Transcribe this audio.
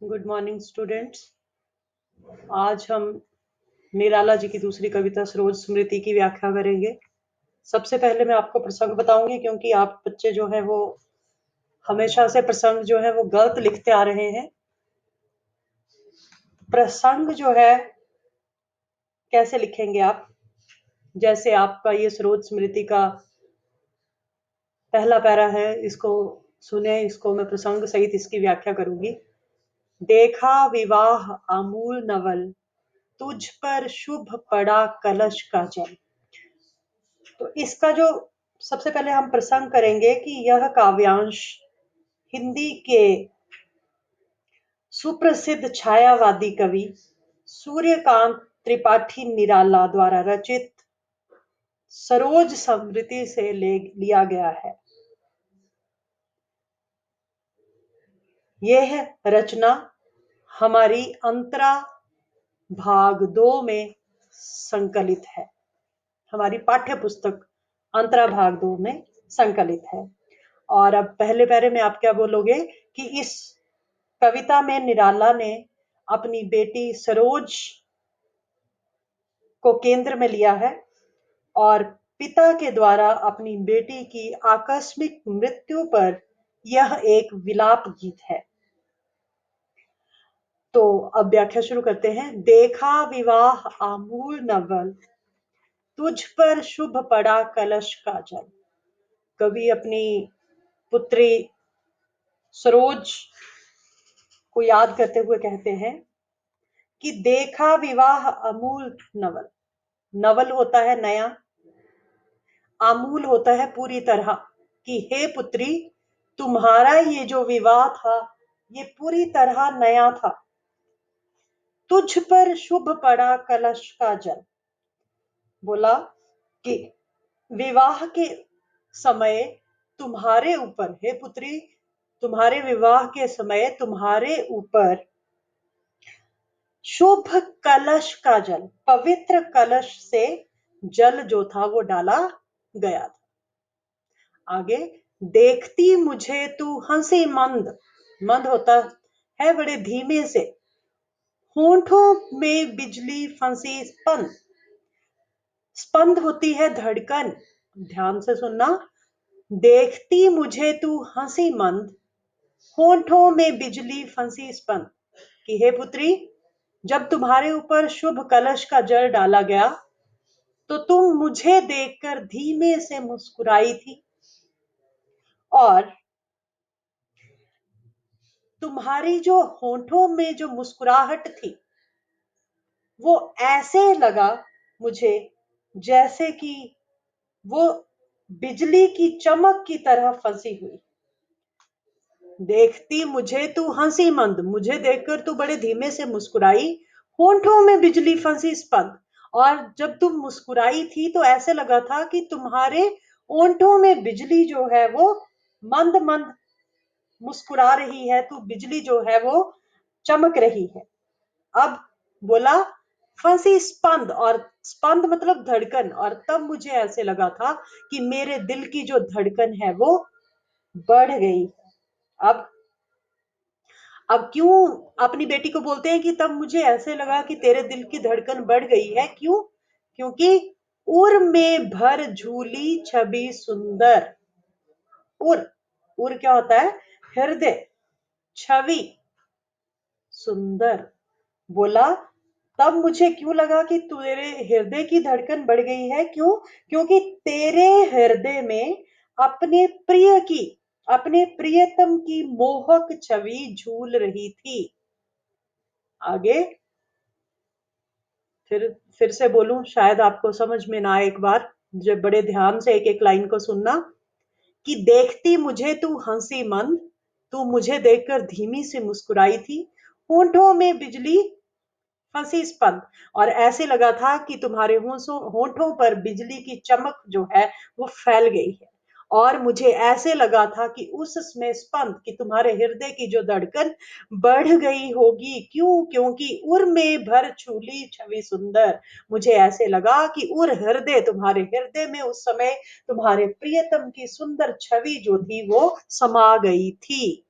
Good morning students. आज हम निराला जी की दूसरी कविता सरोज स्मृति की व्याख्या करेंगे। सबसे पहले मैं आपको प्रसंग बताऊंगी, क्योंकि आप बच्चे जो है वो हमेशा से प्रसंग जो है वो गलत लिखते आ रहे हैं। प्रसंग जो है कैसे लिखेंगे आप? जैसे आपका ये सरोज स्मृति का पहला पैरा है, इसको सुने, इसको मैं प्रसंग सहित इसकी व्याख्या करूंगी। देखा विवाह आमूल नवल, तुझ पर शुभ पड़ा कलश का जल। तो इसका जो सबसे पहले हम प्रसंग करेंगे कि यह काव्यांश हिंदी के सुप्रसिद्ध छायावादी कवि सूर्यकांत त्रिपाठी निराला द्वारा रचित सरोज स्मृति से लिया गया है। यह रचना हमारी अंतरा भाग 2 में संकलित है। हमारी पाठ्य पुस्तक अंतरा भाग 2 में संकलित है। और अब पहले पैरे में आप क्या बोलोगे कि इस कविता में निराला ने अपनी बेटी सरोज को केंद्र में लिया है और पिता के द्वारा अपनी बेटी की आकस्मिक मृत्यु पर यह एक विलाप गीत है। तो अब व्याख्या शुरू करते हैं। देखा विवाह आमूल नवल, तुझ पर शुभ पड़ा कलश का जल। कवि अपनी पुत्री सरोज को याद करते हुए कहते हैं कि देखा विवाह अमूल नवल। नवल होता है नया, आमूल होता है पूरी तरह। कि हे पुत्री, तुम्हारा ये जो विवाह था ये पूरी तरह नया था। तुझ पर शुभ पड़ा कलश का जल। बोला कि विवाह के समय तुम्हारे ऊपर, हे पुत्री, तुम्हारे विवाह के समय तुम्हारे ऊपर शुभ कलश का जल, पवित्र कलश से जल जो था वो डाला गया था। आगे, देखती मुझे तू हंसी मंद। मंद होता है बड़े धीमे से। होठों में बिजली फंसी स्पंद। स्पंद होती है धड़कन। ध्यान से सुनना। देखती मुझे तू हंसी मंद, होठों में बिजली फंसी स्पंद। कि हे पुत्री, जब तुम्हारे ऊपर शुभ कलश का जल डाला गया तो तुम मुझे देखकर धीमे से मुस्कुराई थी और तुम्हारी जो होठों में जो मुस्कुराहट थी वो ऐसे लगा मुझे जैसे कि वो बिजली की चमक की तरह फंसी हुई। देखती मुझे तू हंसी मंद, मुझे देखकर तू बड़े धीमे से मुस्कुराई। होठों में बिजली फंसी स्पंद, और जब तुम मुस्कुराई थी तो ऐसे लगा था कि तुम्हारे होठों में बिजली जो है वो मंद मंद मुस्कुरा रही है, तू बिजली जो है वो चमक रही है। अब बोला फंसी स्पंद, और स्पंद मतलब धड़कन, और तब मुझे ऐसे लगा था कि मेरे दिल की जो धड़कन है वो बढ़ गई। अब अब क्यों अपनी बेटी को बोलते हैं कि तब मुझे ऐसे लगा कि तेरे दिल की धड़कन बढ़ गई है? क्यों? क्योंकि उर में भर झूली छवि सुंदर। उर, उर क्या होता है? हृदय। छवि सुंदर। बोला तब मुझे क्यों लगा कि तेरे हृदय की धड़कन बढ़ गई है? क्यों? क्योंकि तेरे हृदय में अपने प्रिय की, अपने प्रियतम की मोहक छवि झूल रही थी। आगे फिर से बोलूं, शायद आपको समझ में ना आए। एक बार जब बड़े ध्यान से एक एक लाइन को सुनना। कि देखती मुझे तू हंसी मंद, तू मुझे देखकर धीमी से मुस्कुराई थी। होठों में बिजली फंसी स्पंद, और ऐसे लगा था कि तुम्हारे होठों पर बिजली की चमक जो है वो फैल गई है। और मुझे ऐसे लगा था कि उसमें स्पंद, कि तुम्हारे हृदय की जो धड़कन बढ़ गई होगी। क्यों? क्योंकि उर में भर छूली छवि सुंदर। मुझे ऐसे लगा कि उर हृदय, तुम्हारे हृदय में उस समय तुम्हारे प्रियतम की सुंदर छवि जो थी वो समा गई थी।